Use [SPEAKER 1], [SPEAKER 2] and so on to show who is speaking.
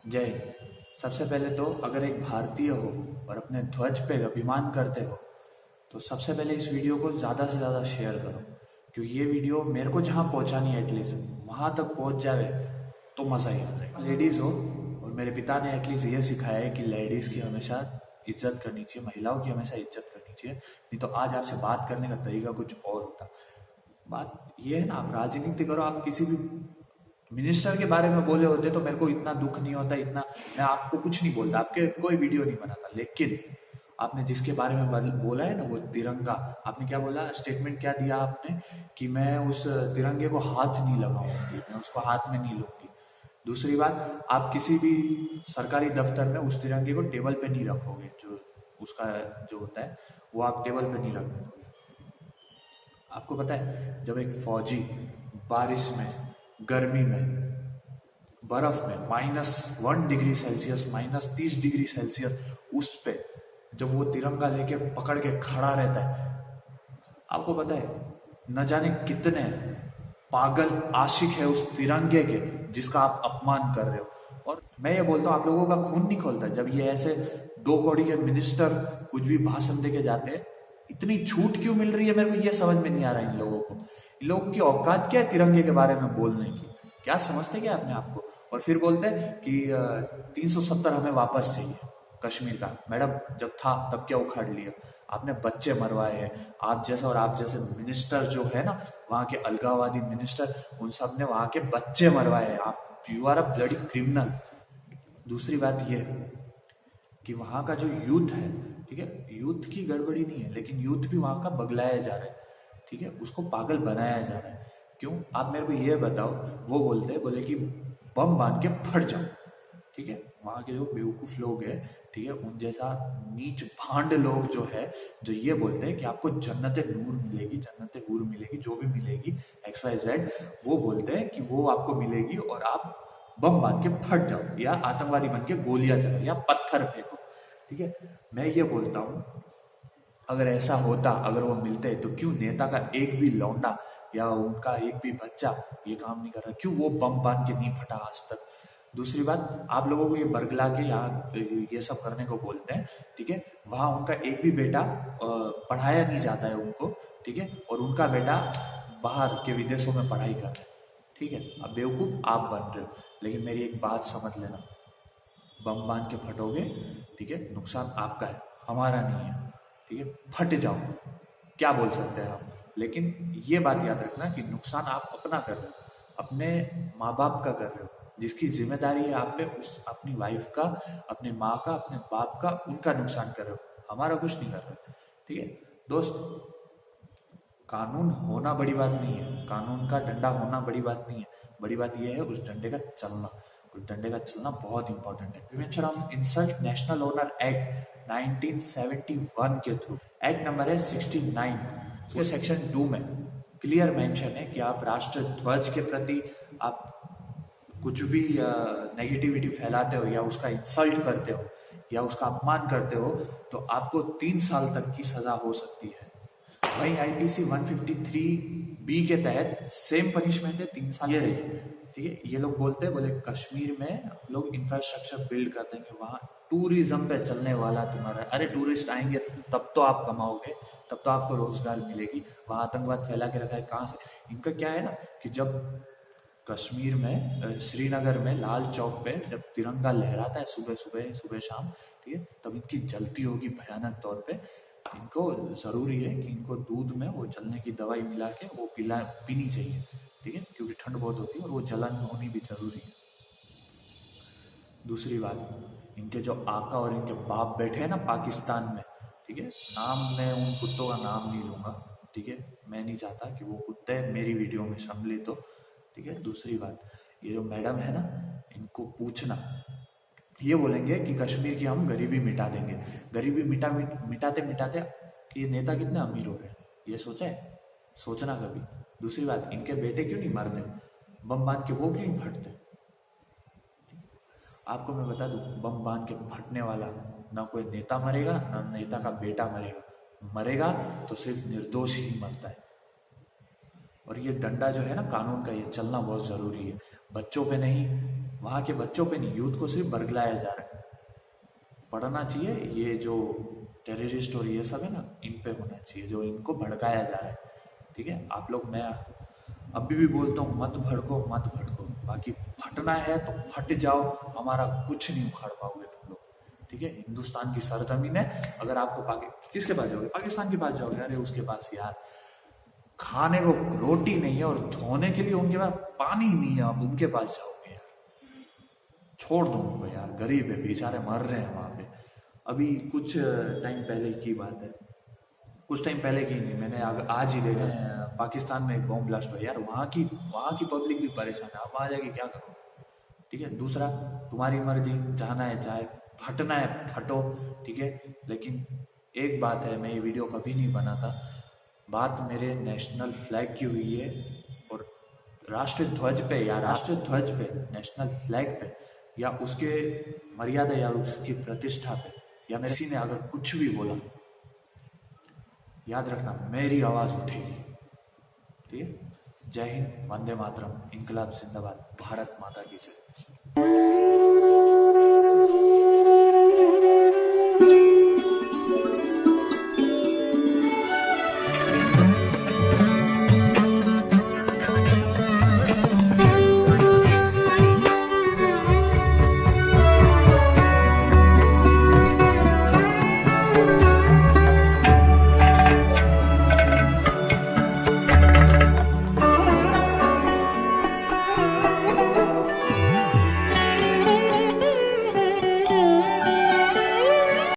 [SPEAKER 1] जय हिंद। सबसे पहले तो अगर एक भारतीय हो और अपने ध्वज पे अभिमान करते हो तो सबसे पहले इस वीडियो को ज़्यादा से ज़्यादा शेयर करो, क्योंकि ये वीडियो मेरे को जहाँ पहुँचानी है एटलीस्ट वहाँ तक पहुँच जावे तो मज़ा ही आ जाए। लेडीज़ हो और मेरे पिता ने एटलीस्ट ये सिखाया है कि लेडीज़ की हमेशा इज्जत करनी चाहिए, महिलाओं की हमेशा इज्जत करनी चाहिए, नहीं तो आज आपसे बात करने का तरीका कुछ और होता। बात ये है ना, आप राजनीति करो, आप किसी भी मिनिस्टर के बारे में बोले होते तो मेरे को इतना दुख नहीं होता, इतना मैं आपको कुछ नहीं बोलता, आपके कोई वीडियो नहीं बनाता। लेकिन आपने जिसके बारे में बोला है ना, वो तिरंगा, आपने क्या बोला, स्टेटमेंट क्या दिया आपने कि मैं उस तिरंगे को हाथ नहीं लगाऊंगी, मैं उसको हाथ में नहीं लूंगी। दूसरी बात, आप किसी भी सरकारी दफ्तर में उस तिरंगे को टेबल पे नहीं रखोगे, जो उसका जो होता है वो आप टेबल पे नहीं रखने दोगे। आपको पता है जब एक फौजी बारिश में, गर्मी में, बर्फ में -1 डिग्री सेल्सियस, -30 डिग्री सेल्सियस उस पे जब वो तिरंगा लेके पकड़ के खड़ा रहता है, आपको पता है न जाने कितने पागल आशिक है उस तिरंगे के जिसका आप अपमान कर रहे हो। और मैं ये बोलता हूँ, आप लोगों का खून नहीं खोलता जब ये ऐसे 2 कौड़ी के मिनिस्टर कुछ भी भाषण देके जाते हैं। इतनी छूट क्यों मिल रही है, मेरे को ये समझ में नहीं आ रहा इन लोगों को। इन लोगों की औकात क्या है तिरंगे के बारे में बोलने की? क्या समझते क्या अपने आप को? और फिर बोलते हैं कि 370 हमें वापस चाहिए कश्मीर का। मैडम, जब था तब क्या उखाड़ लिया? आपने बच्चे मरवाए हैं, आप जैसे और आप जैसे मिनिस्टर जो है ना, वहाँ के अलगाववादी मिनिस्टर, उन सब ने वहाँ के बच्चे मरवाए हैं। आप, you are a bloody criminal. दूसरी बात यह कि वहाँ का जो यूथ है, ठीक है, यूथ की गड़बड़ी नहीं है, लेकिन यूथ भी वहाँ का बगलाया जा रहा है, ठीक है, उसको पागल बनाया जा रहा है। क्यों? आप मेरे को ये बताओ। वो बोले कि बम बांध के फट जाओ, ठीक है। वहाँ के जो बेवकूफ़ लोग हैं, ठीक है, उन जैसा नीच भांड लोग जो है, जो ये बोलते हैं कि आपको जन्नत नूर मिलेगी, जन्नत हूर मिलेगी, जो भी मिलेगी XYZ, वो बोलते हैं कि वो आपको मिलेगी और आप बम बांध के फट जाओ या आतंकवादी बन के गोलियां चलाओ या पत्थर फेंको, ठीक है। मैं ये बोलता हूँ, अगर ऐसा होता, अगर वो मिलते तो क्यों नेता का एक भी लौंडा या उनका एक भी बच्चा ये काम नहीं कर रहा? क्यों वो बम बांध के नहीं फटा आज तक? दूसरी बात, आप लोगों को ये बरगला के यहाँ ये सब करने को बोलते हैं, ठीक है। वहाँ उनका एक भी बेटा पढ़ाया नहीं जाता है उनको, ठीक है, और उनका बेटा बाहर के विदेशों में पढ़ाई कर रहा है, ठीक है। अब बेवकूफ़ आप बन रहे हो, लेकिन मेरी एक बात समझ लेना, बम बांध के फटोगे, ठीक है, नुकसान आपका है, हमारा नहीं है, ठीक है। फट जाओ, क्या बोल सकते हैं हम? लेकिन ये बात याद रखना कि नुकसान आप अपना कर रहे हो, अपने माँ बाप का कर रहे हो, जिसकी जिम्मेदारी है आप पे, उस अपनी वाइफ का, अपने माँ का, अपने बाप का, उनका नुकसान कर रहे हो, हमारा कुछ नहीं कर रहे, ठीक है। दोस्त, कानून होना बड़ी बात नहीं है, कानून का डंडा होना बड़ी बात नहीं है, बड़ी बात यह है उस डंडे का चलना। उस डंडे का चलना बहुत इंपॉर्टेंट है। Prevention of insult national owner act 1971 के थ्रू, एक्ट नंबर है 69, उसके सेक्शन 2 में क्लियर मेंशन है कि आप राष्ट्र ध्वज के प्रति आप कुछ भी नेगेटिविटी फैलाते हो या उसका इंसल्ट करते हो या उसका अपमान करते हो तो आपको 3 साल तक की सजा हो सकती है। वही IPC 153B के तहत सेम पनिशमेंट है, 3 साल। ये रही, ठीक है। ये लोग बोलते हैं, बोले कश्मीर में लोग इंफ्रास्ट्रक्चर बिल्ड कर देंगे, वहाँ टूरिज्म पे चलने वाला तुम्हारा, अरे टूरिस्ट आएंगे तब तो आप कमाओगे, तब तो आपको रोजगार मिलेगी। वहाँ आतंकवाद फैला के रखा है, कहाँ से? इनका क्या है ना कि जब कश्मीर में, श्रीनगर में लाल चौक पे जब तिरंगा लहराता है सुबह सुबह, सुबह शाम, ठीक है, तब इनकी जलती होगी भयानक तौर पे। इनको ज़रूरी है कि इनको दूध में वो जलने की दवाई मिला के वो पीनी चाहिए, ठीक है, क्योंकि ठंड बहुत होती है और वो जलन होनी भी ज़रूरी है। दूसरी बात, इनके जो आका और इनके बाप बैठे हैं ना पाकिस्तान में, ठीक है, नाम मैं उन कुत्तों का नाम नहीं लूँगा, ठीक है, मैं नहीं चाहता कि वो कुत्ते मेरी वीडियो में सम्मिलित हो, ठीक है। दूसरी बात, ये जो मैडम है ना, इनको पूछना, ये बोलेंगे कि कश्मीर की हम गरीबी मिटा देंगे, गरीबी मिटाते मिटाते ये नेता कितने अमीर हो रहे हैं, ये सोचा है? सोचना कभी। दूसरी बात, इनके बेटे क्यों नहीं मरते, बम बांध के वो क्यों नहीं फटते? आपको मैं बता दूं, बम बांध के फटने वाला ना कोई नेता मरेगा, ना नेता का बेटा मरेगा, मरेगा तो सिर्फ निर्दोष ही मरता है। और ये डंडा जो है ना कानून का, ये चलना बहुत ज़रूरी है। बच्चों पे नहीं, वहाँ के बच्चों पे नहीं, यूथ को सिर्फ बरगलाया जा रहा है। पढ़ना चाहिए, ये जो टेररिस्ट और ये सब है ना, इन पे होना चाहिए, जो इनको भड़काया जा रहा है। ठीक है, आप लोग, मैं अभी भी बोलता हूँ, मत भड़को, मत भड़को। बाकी फटना है तो फट जाओ, हमारा कुछ नहीं उखाड़ पाओगे तुम लोग। ठीक है, हिंदुस्तान की सरजमीन है। अगर आपको किसके पास जाओगे? पाकिस्तान के पास जाओगे? अरे उसके पास यार खाने को रोटी नहीं है और धोने के लिए उनके पास पानी नहीं है, आप उनके पास जाओगे यार? छोड़ दो उनको यार, गरीब है बेचारे, मर रहे हैं वहां पे। अभी कुछ टाइम पहले की बात है, कुछ टाइम पहले की नहीं, मैंने आज ही देखा है, पाकिस्तान में एक बॉम्ब ब्लास्ट हुआ यार। वहाँ की पब्लिक भी परेशान है, आप वहाँ जाके क्या करो? ठीक है, दूसरा, तुम्हारी मर्जी, जाना है चाहे, फटना है फटो। ठीक है, लेकिन एक बात है, मैं ये वीडियो कभी नहीं बनाता, बात मेरे नेशनल फ्लैग की हुई है और राष्ट्रीय ध्वज पे, या राष्ट्रीय ध्वज पे, नेशनल फ्लैग पे, या उसके मर्यादा या उसकी प्रतिष्ठा पे, या मेरे किसी ने अगर कुछ भी बोला, याद रखना मेरी आवाज उठेगी। ठीक है, जय हिंद, वंदे मातरम, इनकलाब जिंदाबाद, भारत माता की जय।